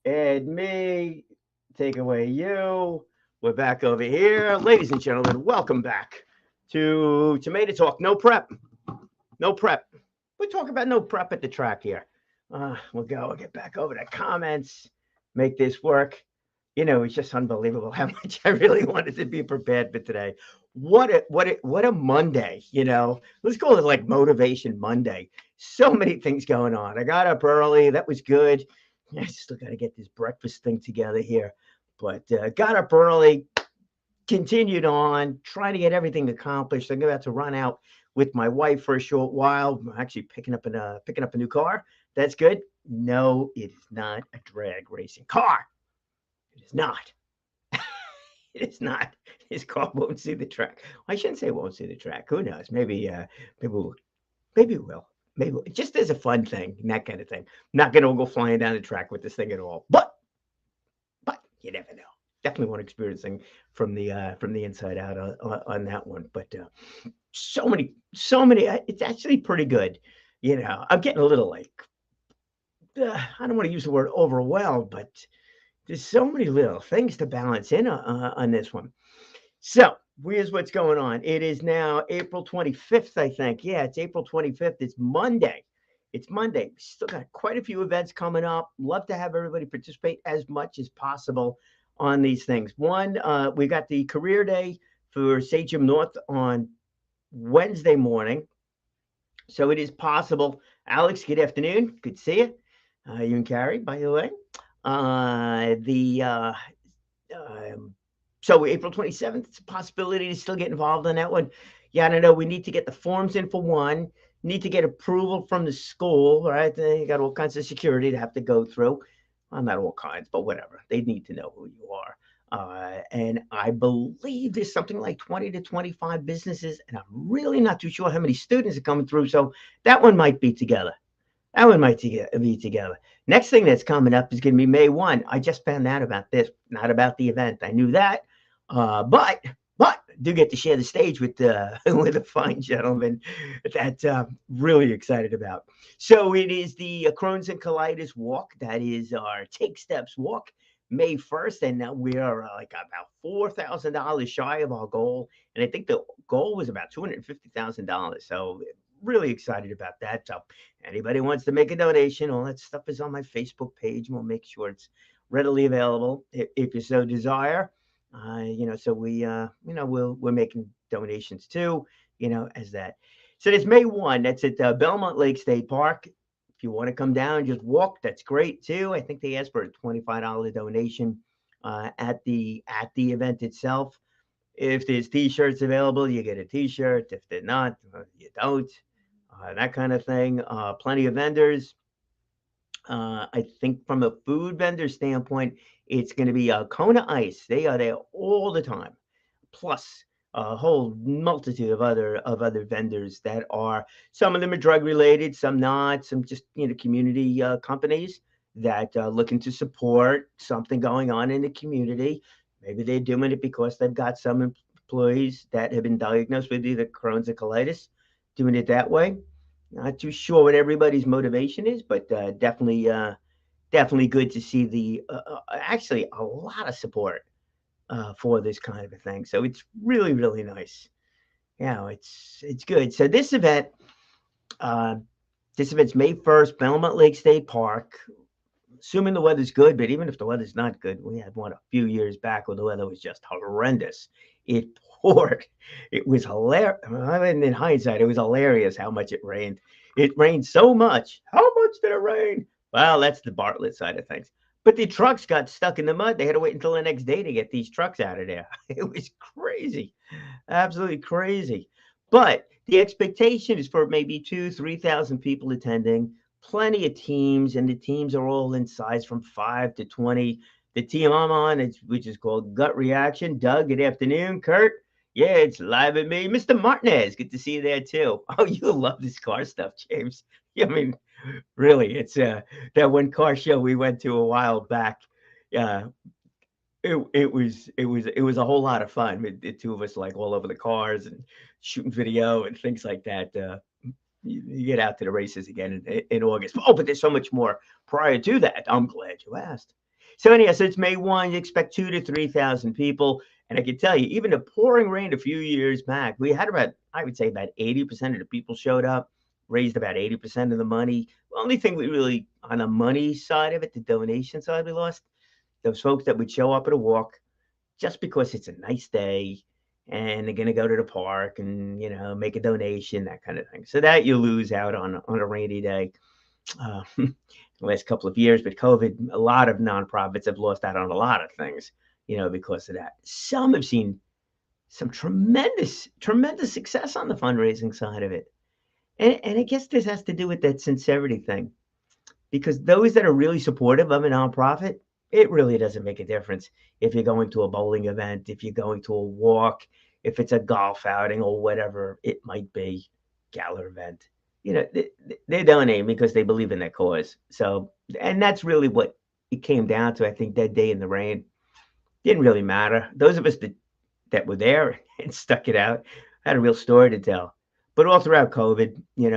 Add me. Take away you. We're back over here. Ladies and gentlemen, welcome back to Tomato Talk. No prep. No prep. We talk about no prep at the track here. We'll get back over the comments, make this work. It's just unbelievable how much I really wanted to be prepared for today. What a Monday, Let's call it like Motivation Monday. So many things going on. I got up early. That was good. I still got to get this breakfast thing together here. But got up early, continued on, trying to get everything accomplished. I'm about to run out with my wife for a short while. I'm actually picking up a new car. That's good. No, it is not a drag racing car. It is not. It is not. His car won't see the track. I shouldn't say won't see the track. Who knows? Maybe we'll, maybe it will. Just as a fun thing, that kind of thing. Not gonna go flying down the track with this thing at all. But you never know. Definitely want experiencing from the inside out on that one. But so many. It's actually pretty good. I'm getting a little like I don't want to use the word overwhelmed, but there's so many little things to balance in on this one. So here's what's going on. It is now April 25th, I think. Yeah, it's April 25th. It's Monday. It's Monday. We still got quite a few events coming up. Love to have everybody participate as much as possible on these things. One, we got the career day for Sagem North on Wednesday morning. So it is possible. Alex, good afternoon. Good to see you. You and Carrie, by the way. The So April 27th, it's a possibility to still get involved in that one. Yeah, I don't know. We need to get the forms in for one. Need to get approval from the school, right? They got all kinds of security to have to go through. Well, not all kinds, but whatever. They need to know who you are. And I believe there's something like 20 to 25 businesses, and I'm really not too sure how many students are coming through. So that one might be together. That one might be together. Next thing that's coming up is going to be May 1. I just found out about this, not about the event. I knew that, but do get to share the stage with with a fine gentleman that really excited about. So it is the Crohn's and Colitis Walk. That is our Take Steps Walk. May 1st, and we are like about $4,000 shy of our goal. And I think the goal was about $250,000. So really excited about that. So anybody wants to make a donation, all that stuff is on my Facebook page. We'll make sure it's readily available if you so desire. So we're making donations too, as that. So it's May 1. That's at Belmont Lake State Park. If you want to come down and just walk, that's great too. I think they asked for a $25 donation at the event itself. If there's T-shirts available, you get a T-shirt. If they're not, you don't. That kind of thing. Plenty of vendors. I think from a food vendor standpoint, it's going to be Kona Ice. They are there all the time. Plus a whole multitude of other vendors that are, some of them are drug related, some not, some just community companies that are looking to support something going on in the community. Maybe they're doing it because they've got some employees that have been diagnosed with either Crohn's or colitis, doing it that way. Not too sure what everybody's motivation is, but definitely good to see the actually a lot of support for this kind of a thing. So it's really really nice. It's good. So uh, this event's May 1st, Belmont Lake State Park. Assuming the weather's good, but even if the weather's not good, we had one a few years back where the weather was just horrendous. It poured. It was hilarious. I mean, in hindsight, it was hilarious how much it rained. It rained so much. How much did it rain? Well, that's the Bartlett side of things. But the trucks got stuck in the mud. They had to wait until the next day to get these trucks out of there. It was crazy, absolutely crazy. But the expectation is for maybe 3,000 people attending, plenty of teams, and the teams are all in size from 5 to 20. The team I'm on, which is called Gut Reaction. Doug, good afternoon. Kurt, yeah, it's live at me. Mr. Martinez, good to see you there too. Oh, you love this car stuff, James. I mean, really, it's that one car show we went to a while back. Uh, it was a whole lot of fun. The two of us like all over the cars and shooting video and things like that. You get out to the races again in August. Oh, but there's so much more prior to that. I'm glad you asked. So anyhow, so it's May 1. You expect 2 to 3,000 people. And I can tell you, even the pouring rain a few years back, we had about, I would say about 80% of the people showed up, raised about 80% of the money. The only thing we really, on the money side of it, the donation side, we lost those folks that would show up at a walk just because it's a nice day and they're going to go to the park and, make a donation, that kind of thing. So that you lose out on a rainy day. The last couple of years with COVID, a lot of nonprofits have lost out on a lot of things, because of that. Some have seen some tremendous, tremendous success on the fundraising side of it. And I guess this has to do with that sincerity thing, because those that are really supportive of a nonprofit, it really doesn't make a difference if you're going to a bowling event, if you're going to a walk, if it's a golf outing or whatever it might be, gala event. They donate because they believe in that cause. So, and that's really what it came down to. I think that day in the rain didn't really matter. Those of us that were there and stuck it out had a real story to tell. But all throughout COVID,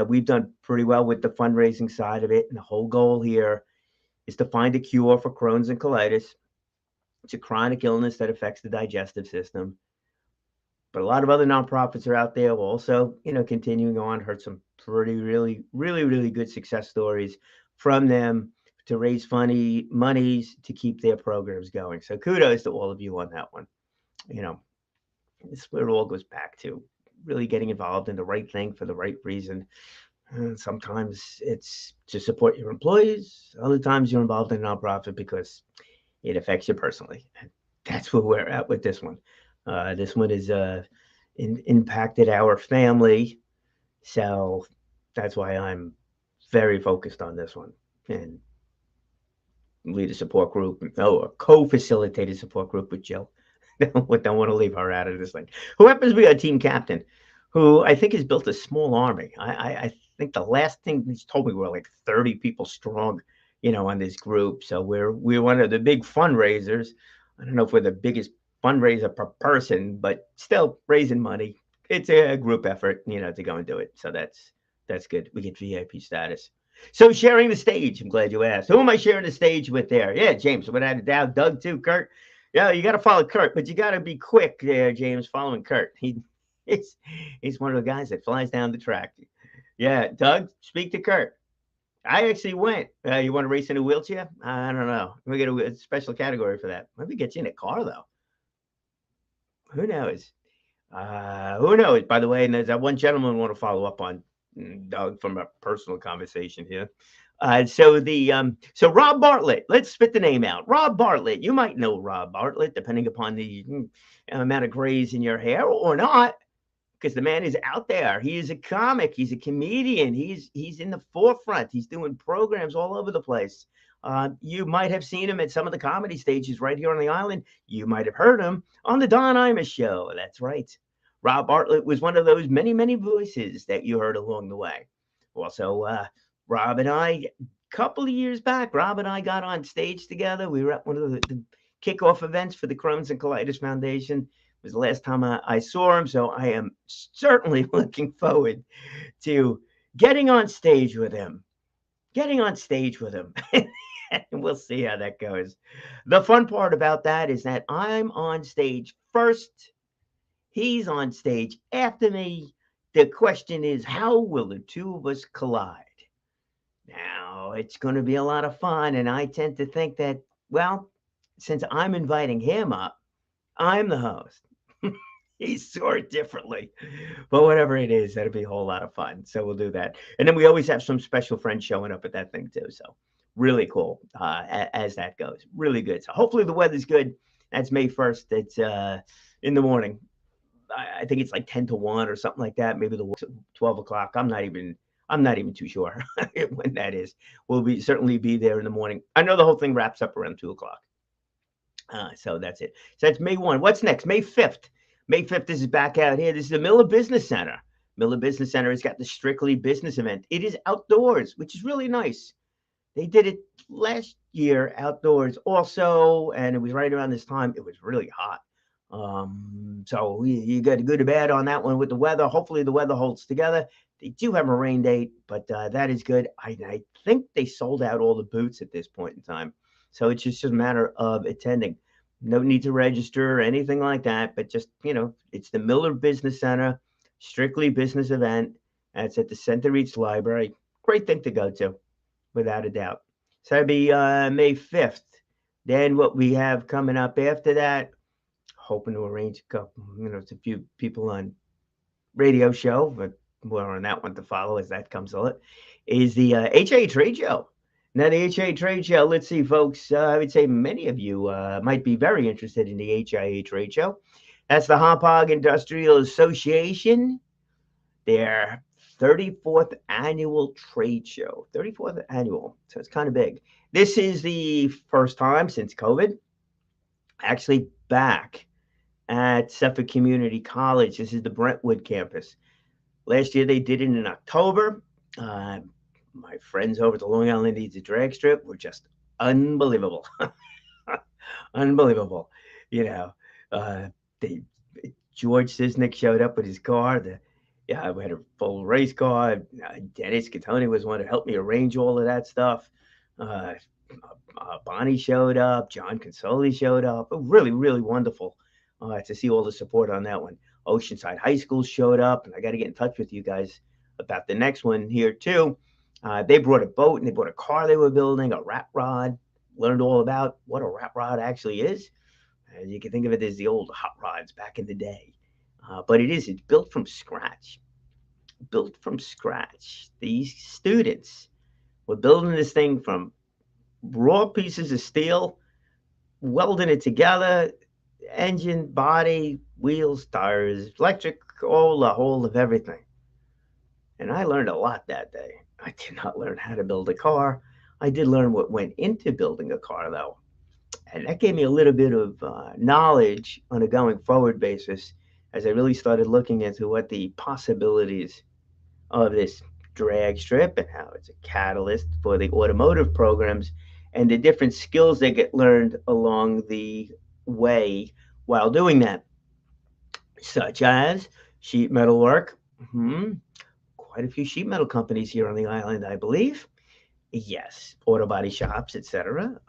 we've done pretty well with the fundraising side of it. And the whole goal here is to find a cure for Crohn's and colitis. It's a chronic illness that affects the digestive system. But a lot of other nonprofits are out there also, continuing on. Heard some pretty, really, really, really good success stories from them to raise monies to keep their programs going. So kudos to all of you on that one. It's where it all goes back to really getting involved in the right thing for the right reason. And sometimes it's to support your employees. Other times you're involved in a nonprofit because it affects you personally. And that's where we're at with this one. This one is impacted our family. So that's why I'm very focused on this one. And lead a support group, a co-facilitated support group with Jill. Don't want to leave her out of this thing. Who happens to be a team captain, who I think has built a small army. I think the last thing he's told me we're like 30 people strong, on this group. So we're one of the big fundraisers. I don't know if we're the biggest fundraiser per person, but still raising money. It's a group effort, to go and do it. So that's good. We get VIP status. So sharing the stage, I'm glad you asked. Who am I sharing the stage with there? Yeah, James, without a doubt. Doug too, Kurt. Yeah, you got to follow Kurt, but you got to be quick there, James, following Kurt. He's one of the guys that flies down the track. Yeah, Doug, speak to Kurt. I actually went. You want to race in a wheelchair? I don't know. We get a special category for that. Maybe get you in a car, though. Who knows? Who knows? By the way, and there's that one gentleman I want to follow up on, Doug, from a personal conversation here. So Rob Bartlett, let's spit the name out. Rob Bartlett, you might know Rob Bartlett, depending upon the amount of grays in your hair or not, because the man is out there. He is a comic. He's a comedian. He's in the forefront. He's doing programs all over the place. You might have seen him at some of the comedy stages right here on the island. You might have heard him on the Don Imus show. That's right. Rob Bartlett was one of those many, many voices that you heard along the way. Also, Rob and I, a couple of years back, Rob and I got on stage together. We were at one of the kickoff events for the Crohn's and Colitis Foundation. It was the last time I saw him, so I am certainly looking forward to getting on stage with him. And we'll see how that goes. The fun part about that is that I'm on stage first. He's on stage after me. The question is, how will the two of us collide? Now, it's going to be a lot of fun, and I tend to think that, well, since I'm inviting him up, I'm the host. He saw it differently, but whatever it is, that'll be a whole lot of fun. So we'll do that. And then we always have some special friends showing up at that thing too. So really cool as that goes. Really good. So hopefully the weather's good. That's May 1st. It's in the morning. I think it's like 10 to 1 or something like that. Maybe the 12 o'clock. I'm not even too sure when that is. We'll certainly be there in the morning. I know the whole thing wraps up around 2 o'clock. So that's it. So that's May 1. What's next? May 5th. May 5th, this is back out here. This is the Miller Business Center. Miller Business Center has got the Strictly Business event. It is outdoors, which is really nice. They did it last year outdoors also, and it was right around this time. It was really hot. So you got a good or bad on that one with the weather. Hopefully the weather holds together. They do have a rain date, but that is good. I think they sold out all the booths at this point in time. So it's just a matter of attending. No need to register or anything like that, but just, it's the Miller Business Center, strictly business event. And it's at the Center East Library. Great thing to go to, without a doubt. So that'd be May 5th. Then what we have coming up after that, hoping to arrange a couple, it's a few people on radio show, but more on that one to follow as that comes on, is the HIA Trade Show. Now, the HIA Trade Show, let's see, folks, I would say many of you might be very interested in the HIA Trade Show. That's the Hauppauge Industrial Association, their 34th annual trade show. 34th annual, so it's kind of big. This is the first time since COVID, actually back at Suffolk Community College. This is the Brentwood campus. Last year they did it in October. My friends over at the Long Island Needs a Drag Strip were just unbelievable. Unbelievable. You know, George Sisnick showed up with his car. We had a full race car. Dennis Catoni was one to help me arrange all of that stuff. Bonnie showed up. John Consoli showed up. Really, really wonderful to see all the support on that one. Oceanside High School showed up, and I got to get in touch with you guys about the next one here too. They brought a boat and they brought a car they were building, a rat rod. Learned all about what a rat rod actually is. You can think of it as the old hot rods back in the day. But it's built from scratch. Built from scratch. These students were building this thing from raw pieces of steel, welding it together, engine, body, wheels, tires, electric, all the whole of everything. And I learned a lot that day. I did not learn how to build a car. I did learn what went into building a car, though. And that gave me a little bit of knowledge on a going forward basis as I really started looking into what the possibilities of this drag strip and how it's a catalyst for the automotive programs and the different skills that get learned along the way while doing that, such as sheet metal work. Quite a few sheet metal companies here on the island, I believe. Yes, auto body shops, etc.,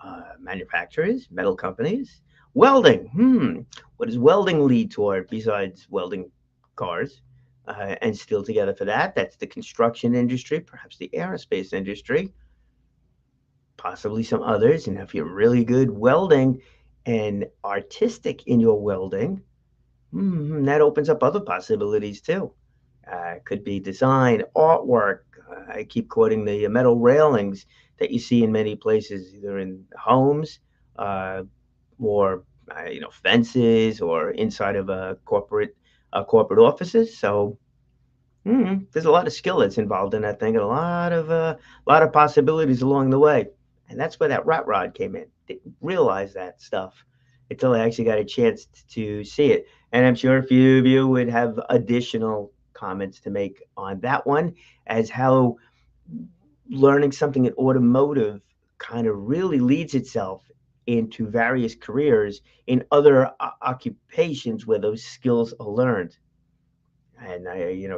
manufacturers, metal companies. Welding. What does welding lead toward besides welding cars and steel together for that? That's the construction industry, perhaps the aerospace industry, possibly some others. And if you're really good welding and artistic in your welding, that opens up other possibilities too. Could be design, artwork. I keep quoting the metal railings that you see in many places, either in homes or fences or inside of corporate offices. So there's a lot of skill that's involved in that thing, and a lot of possibilities along the way. And that's where that rat rod came in. Didn't realize that stuff until I actually got a chance to see it. And I'm sure a few of you would have additional comments to make on that one, as how learning something in automotive kind of really leads itself into various careers in other occupations where those skills are learned. And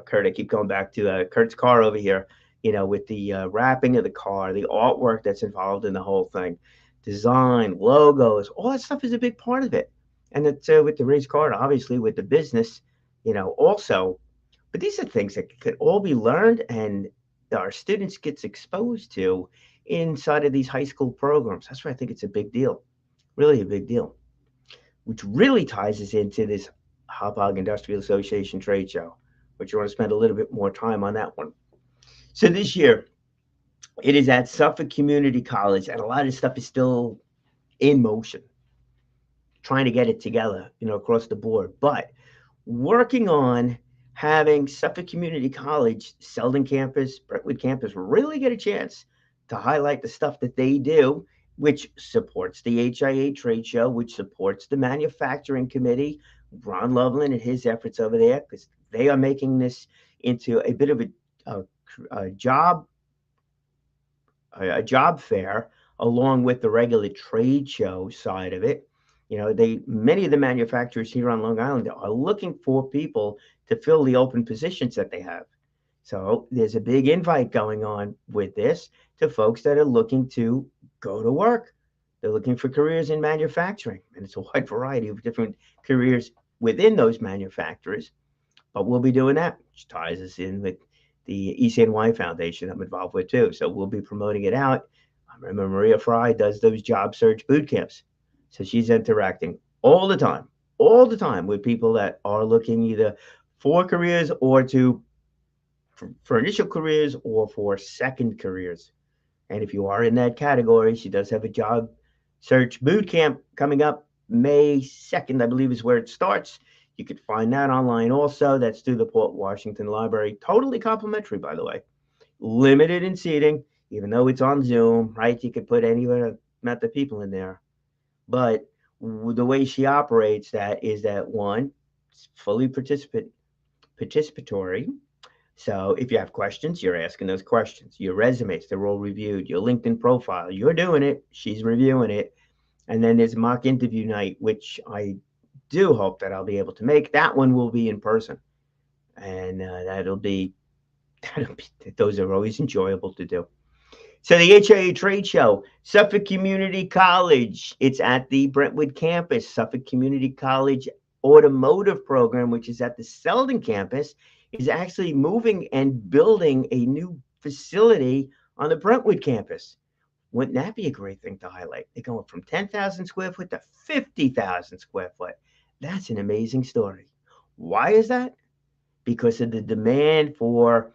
Kurt, I keep going back to Kurt's car over here, with the wrapping of the car, the artwork that's involved in the whole thing, design, logos, all that stuff is a big part of it. And it's with the race car, and obviously with the business, also. But these are things that could all be learned and our students gets exposed to inside of these high school programs. That's why I think it's a big deal, really a big deal, which really ties us into this Hauppauge Industrial Association trade show, which you want to spend a little bit more time on that one. So this year, it is at Suffolk Community College, and a lot of stuff is still in motion, trying to get it together, across the board. But working on having Suffolk Community College, Selden campus, Brentwood campus really get a chance to highlight the stuff that they do, which supports the HIA trade show, which supports the manufacturing committee, Ron Loveland and his efforts over there, because they are making this into a bit of a job fair along with the regular trade show side of it. Many of the manufacturers here on Long Island are looking for people to fill the open positions that they have. So there's a big invite going on with this to folks that are looking to go to work, They're looking for careers in manufacturing, and it's a wide variety of different careers within those manufacturers. But we'll be doing that, which ties us in with the ECNY Foundation I'm involved with too. So we'll be promoting it out. I remember Maria Fry does those job search boot camps. So she's interacting all the time with people that are looking either for careers or for initial careers or for second careers. And if you are in that category, she does have a job search boot camp coming up May 2nd, I believe is where it starts. You could find that online also. That's through the Port Washington Library. Totally complimentary, by the way. Limited in seating, even though it's on Zoom, right? You could put any amount of people in there. But the way she operates that is that one, it's fully participatory. So if you have questions, you're asking those questions. Your resumes, they're all reviewed. Your LinkedIn profile, you're doing it. She's reviewing it. And then there's mock interview night, which I do hope that I'll be able to make. That one will be in person. And those are always enjoyable to do. So the HIA Trade Show, Suffolk Community College. It's at the Brentwood campus. Suffolk Community College Automotive Program, which is at the Selden campus, is actually moving and building a new facility on the Brentwood campus. Wouldn't that be a great thing to highlight? They're going from 10,000 square foot to 50,000 square foot. That's an amazing story. Why is that? Because of the demand for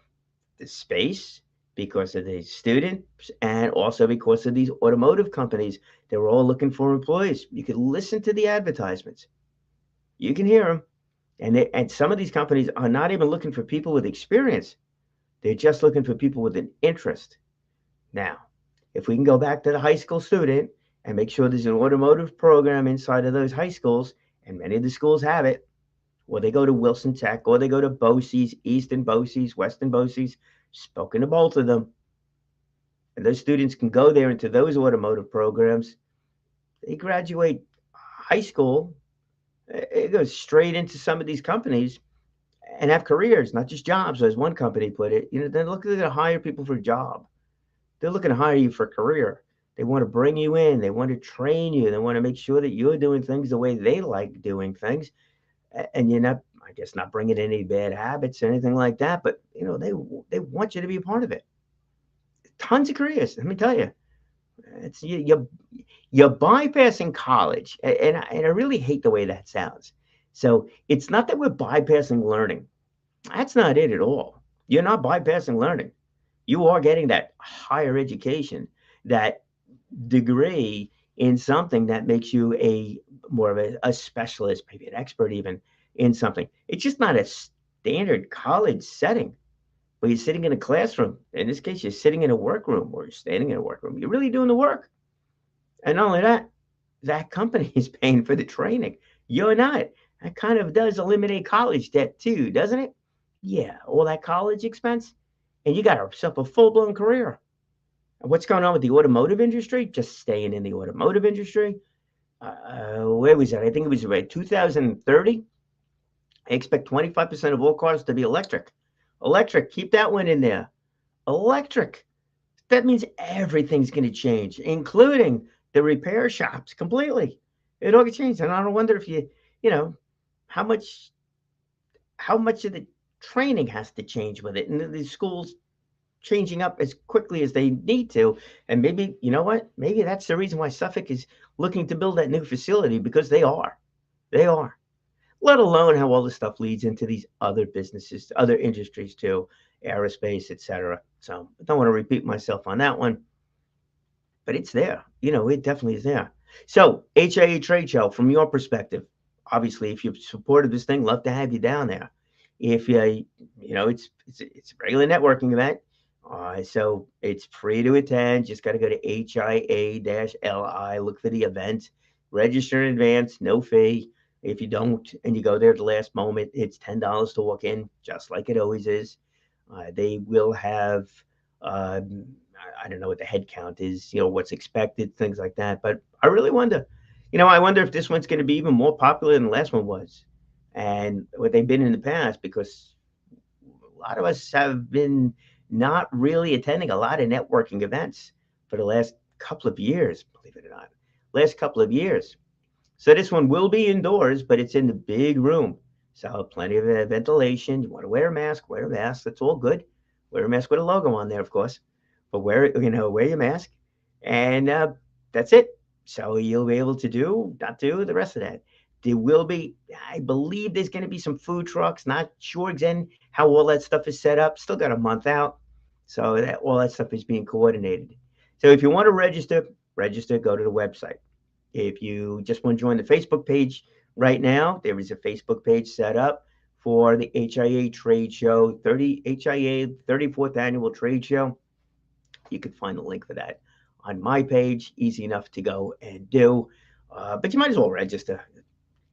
the space, because of the students, and also because of these automotive companies. They're all looking for employees. You can listen to the advertisements. You can hear them. And some of these companies are not even looking for people with experience. They're just looking for people with an interest. Now, if we can go back to the high school student and make sure there's an automotive program inside of those high schools, and many of the schools have it, or they go to Wilson Tech, or they go to BOCES, Eastern BOCES, Western BOCES, spoken to both of them. And those students can go there into those automotive programs. They graduate high school, it goes straight into some of these companies and have careers, not just jobs, as one company put it. They're looking to hire people for a job. They're looking to hire you for a career. They want to bring you in. They want to train you. They want to make sure that you're doing things the way they like doing things. And you're not, I guess, not bringing any bad habits or anything like that. But, they want you to be a part of it. Tons of careers, let me tell you. It's you're bypassing college. And I really hate the way that sounds. So it's not that we're bypassing learning. That's not it at all. You're not bypassing learning. You are getting that higher education, that degree in something that makes you more of a specialist, maybe an expert even in something. It's just not a standard college setting where you're sitting in a classroom. In this case, you're sitting in a workroom or you're standing in a workroom. You're really doing the work. And not only that, that company is paying for the training. You're not. That kind of does eliminate college debt too, doesn't it? Yeah, all that college expense. And you got yourself a full-blown career. And what's going on with the automotive industry? Just staying in the automotive industry. Where was that? I think it was about 2030. I expect 25% of all cars to be electric. Electric, keep that one in there. Electric. That means everything's going to change, including the repair shops completely. It all gets changed. And I don't wonder if how much of the training has to change with it. And the schools changing up as quickly as they need to. And maybe, you know what? Maybe that's the reason why Suffolk is looking to build that new facility, because they are. They are. Let alone how all this stuff leads into these other businesses, other industries too, aerospace, etc. So I don't want to repeat myself on that one, but it's there. It definitely is there. So HIA Trade Show, from your perspective, obviously, if you've supported this thing, love to have you down there. If it's a regular networking event, so it's free to attend. Just got to go to HIA-LI, look for the event, register in advance, no fee. If you don't, and you go there at the last moment, it's $10 to walk in, just like it always is. They will have, I don't know what the head count is, what's expected, things like that. But I really wonder, I wonder if this one's going to be even more popular than the last one was, and what they've been in the past, because a lot of us have been not really attending a lot of networking events for the last couple of years, believe it or not. last couple of years. So this one will be indoors, but it's in the big room. So plenty of ventilation. You want to wear a mask, wear a mask. That's all good. Wear a mask with a logo on there, of course. But wear your mask, and that's it. So you'll be able to not do the rest of that. There will be, I believe, there's going to be some food trucks. Not sure again how all that stuff is set up. Still got a month out, so that all that stuff is being coordinated. So if you want to register. Go to the website. If you just want to join the Facebook page right now, there is a Facebook page set up for the HIA Trade Show, HIA 34th Annual Trade Show. You can find the link for that on my page. Easy enough to go and do. But you might as well register.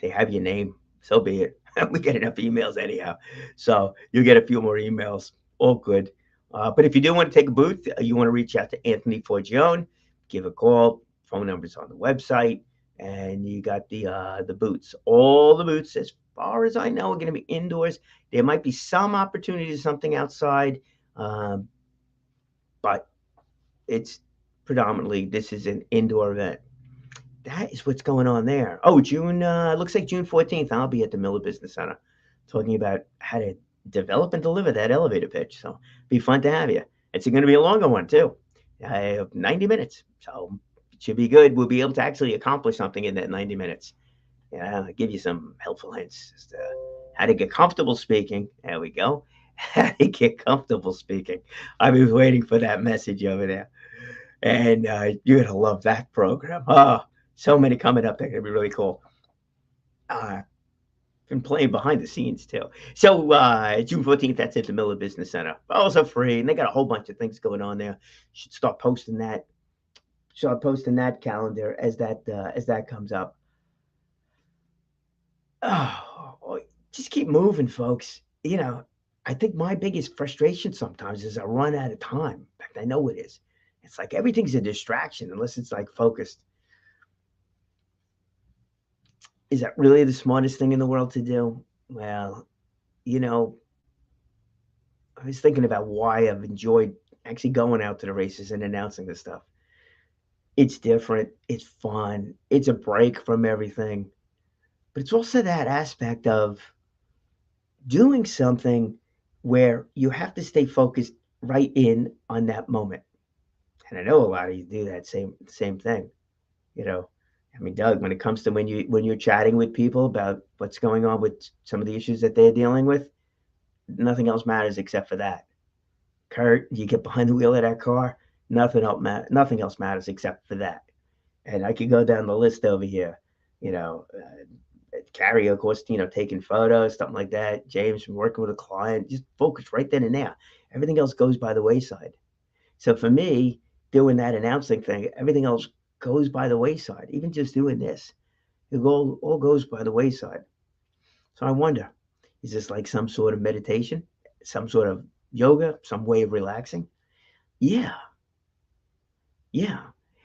They have your name. So be it. We get enough emails anyhow. So you'll get a few more emails. All good. But if you do want to take a booth, you want to reach out to Anthony Forgione, give a call. Phone numbers on the website, and you got the booths. All the booths, as far as I know, are going to be indoors. There might be some opportunity to something outside, but it's predominantly this is an indoor event. That is what's going on there. Oh, June looks like June 14th. I'll be at the Miller Business Center talking about how to develop and deliver that elevator pitch. So be fun to have you. It's going to be a longer one too. I have 90 minutes. So it should be good. We'll be able to actually accomplish something in that 90 minutes. Yeah, I'll give you some helpful hints as to how to get comfortable speaking. There we go. How to get comfortable speaking. I've been waiting for that message over there. And you're going to love that program. Oh, so many coming up. They're going to be really cool. Been playing behind the scenes too. So June 14th, that's at the Miller Business Center. Also free, and they got a whole bunch of things going on there. Should start posting that. Start posting that calendar as that comes up. Oh, just keep moving, folks. I think my biggest frustration sometimes is I run out of time. In fact, I know it is. It's like everything's a distraction unless it's like focused. Is that really the smartest thing in the world to do? Well, I was thinking about why I've enjoyed actually going out to the races and announcing this stuff. It's different. It's fun. It's a break from everything. But it's also that aspect of doing something where you have to stay focused right in on that moment. And I know a lot of you do that same thing. I mean, Doug, when it comes to when you're chatting with people about what's going on with some of the issues that they're dealing with, nothing else matters except for that. Kurt, you get behind the wheel of that car, nothing else matters except for that. And I could go down the list over here. Carrie, of course, taking photos, something like that. James working with a client, just focus right then and there. Everything else goes by the wayside. So for me, doing that announcing thing, everything else goes by the wayside. Even just doing this, it all goes by the wayside. So I wonder, is this like some sort of meditation, some sort of yoga, some way of relaxing? Yeah, yeah.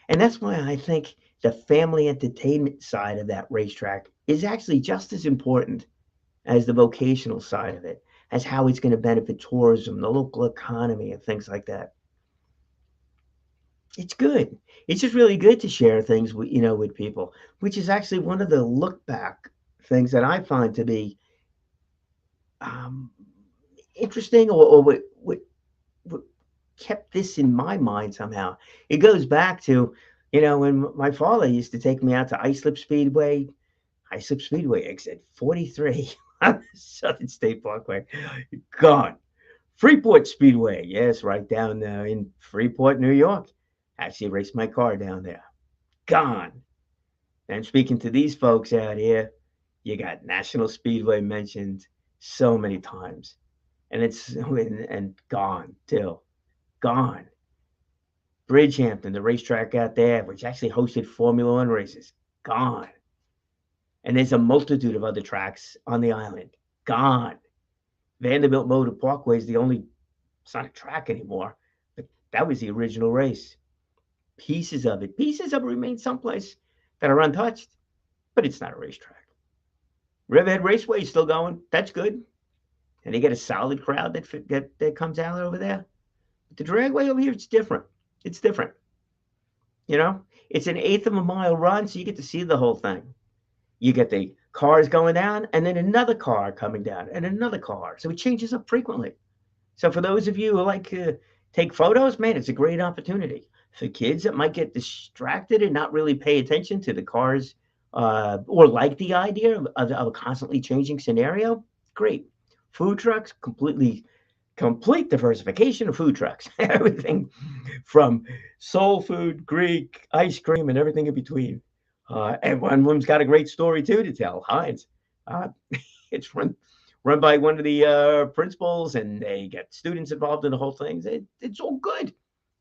And that's why I think the family entertainment side of that racetrack is actually just as important as the vocational side of it, as how it's going to benefit tourism, the local economy, and things like that. It's good. It's just really good to share things with people, which is actually one of the look back things that I find to be um, interesting, or what kept this in my mind somehow. It goes back to, when my father used to take me out to Islip Speedway exit 43 on the Southern State Parkway. Gone. Freeport Speedway, yes, right down there in Freeport, New York. Actually raced my car down there. Gone. And speaking to these folks out here, you got National Speedway mentioned so many times. And and gone too. Gone. Bridgehampton, the racetrack out there, which actually hosted Formula One races. Gone. And there's a multitude of other tracks on the island. Gone. Vanderbilt Motor Parkway is it's not a track anymore, but that was the original race. Pieces of it remain someplace that are untouched, but it's not a racetrack. Riverhead Raceway is still going. That's good. And they get a solid crowd that comes out over there. But the dragway over here, it's different. It's different. You know, it's an eighth of a mile run, so you get to see the whole thing. You get the cars going down, and then another car coming down, and another car. So it changes up frequently. So for those of you who like to take photos, man, it's a great opportunity. For kids that might get distracted and not really pay attention to the cars, or like the idea of a constantly changing scenario, great. Food trucks, complete diversification of food trucks. Everything from soul food, Greek, ice cream, and everything in between. And one of them's got a great story too to tell. Heinz. Uh, it's run by one of the principals, and they get students involved in the whole thing. It's all good.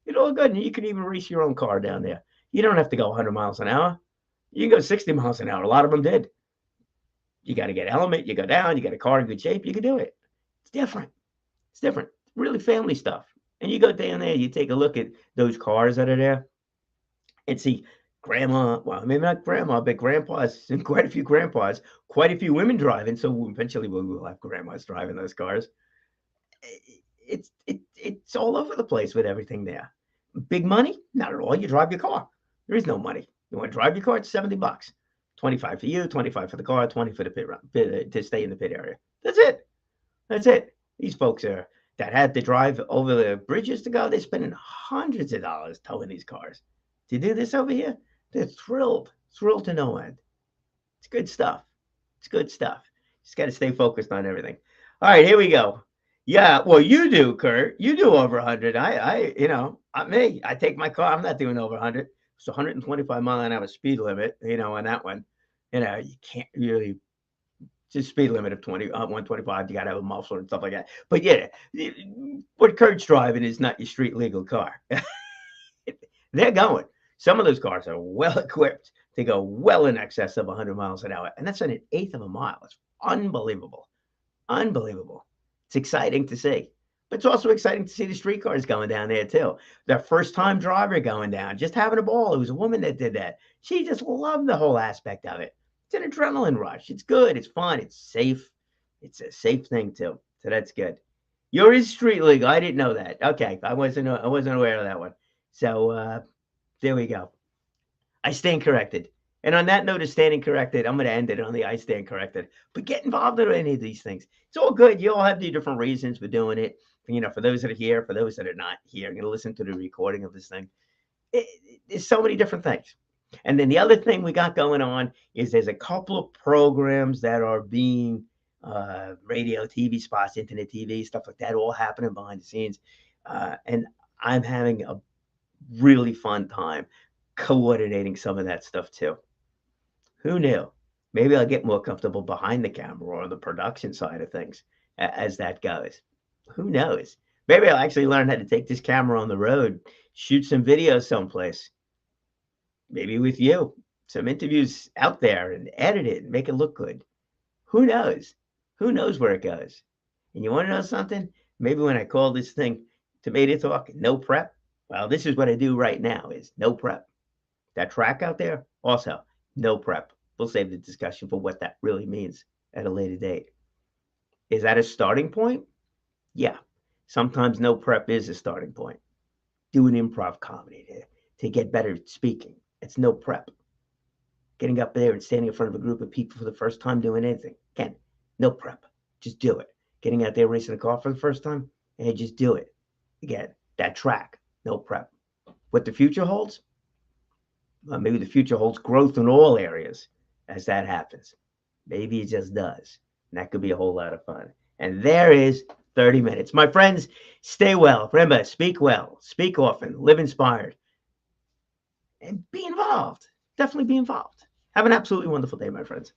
It's all good. And you can even race your own car down there. You don't have to go 100 miles an hour. You can go 60 miles an hour. A lot of them did. You got to get a helmet. You go down. You got a car in good shape. You can do it. It's different. It's different. Really family stuff. And you go down there. You take a look at those cars that are there, and see grandma. Well, maybe not grandma, but grandpas, and quite a few grandpas, quite a few women driving. So eventually we'll have grandmas driving those cars. It's all over the place with everything there. Big money? Not at all. You drive your car. There is no money. You want to drive your car? It's $70. 25 for you, 25 for the car, 20 for the pit to stay in the pit area. That's it. That's it. These folks are that had to drive over the bridges to go. They're spending hundreds of dollars towing these cars. To do this over here, they're thrilled to no end. It's good stuff. It's good stuff. Just got to stay focused on everything. All right, here we go. Yeah, well, you do, Kurt. You do over 100. Me. I take my car. I'm not doing over 100. It's 125 mile an hour speed limit. On that one, you can't really. Just speed limit of 125. You got to have a muffler and stuff like that. But yeah, what Kurt's driving is not your street legal car. They're going. Some of those cars are well equipped to go well in excess of 100 miles an hour, and that's an eighth of a mile. It's unbelievable. Unbelievable. It's exciting to see. But it's also exciting to see the street cars going down there too. That first time driver going down, just having a ball. It was a woman that did that. She just loved the whole aspect of it. It's an adrenaline rush. It's good. It's fun. It's safe. It's a safe thing too. So that's good. You're in street legal. I didn't know that. Okay. I wasn't aware of that one. So there we go. I stand corrected. And on that note of standing corrected, I'm going to end it on the I stand corrected. But get involved in any of these things. It's all good. You all have the different reasons for doing it. For those that are here, for those that are not here, I'm going to listen to the recording of this thing. There's so many different things. And then the other thing we got going on is there's a couple of programs that are being radio, TV spots, internet TV, stuff like that, all happening behind the scenes. And I'm having a really fun time coordinating some of that stuff too. Who knew? Maybe I'll get more comfortable behind the camera or the production side of things as that goes. Who knows? Maybe I'll actually learn how to take this camera on the road, shoot some videos someplace. Maybe with you, some interviews out there, and edit it and make it look good. Who knows? Who knows where it goes? And you want to know something? Maybe when I call this thing Tomato Talk, no prep. Well, this is what I do right now is no prep. That track out there, also no prep. We'll save the discussion for what that really means at a later date. Is that a starting point? Yeah. Sometimes no prep is a starting point. Do an improv comedy to get better at speaking. It's no prep. Getting up there and standing in front of a group of people for the first time doing anything. Again, no prep. Just do it. Getting out there racing a car for the first time, and just do it. Again, that track, no prep. What the future holds? Well, maybe the future holds growth in all areas as that happens. Maybe it just does. And that could be a whole lot of fun. And there is 30 minutes. My friends, stay well. Remember, speak well, speak often, live inspired, and be involved. Definitely be involved. Have an absolutely wonderful day, my friends.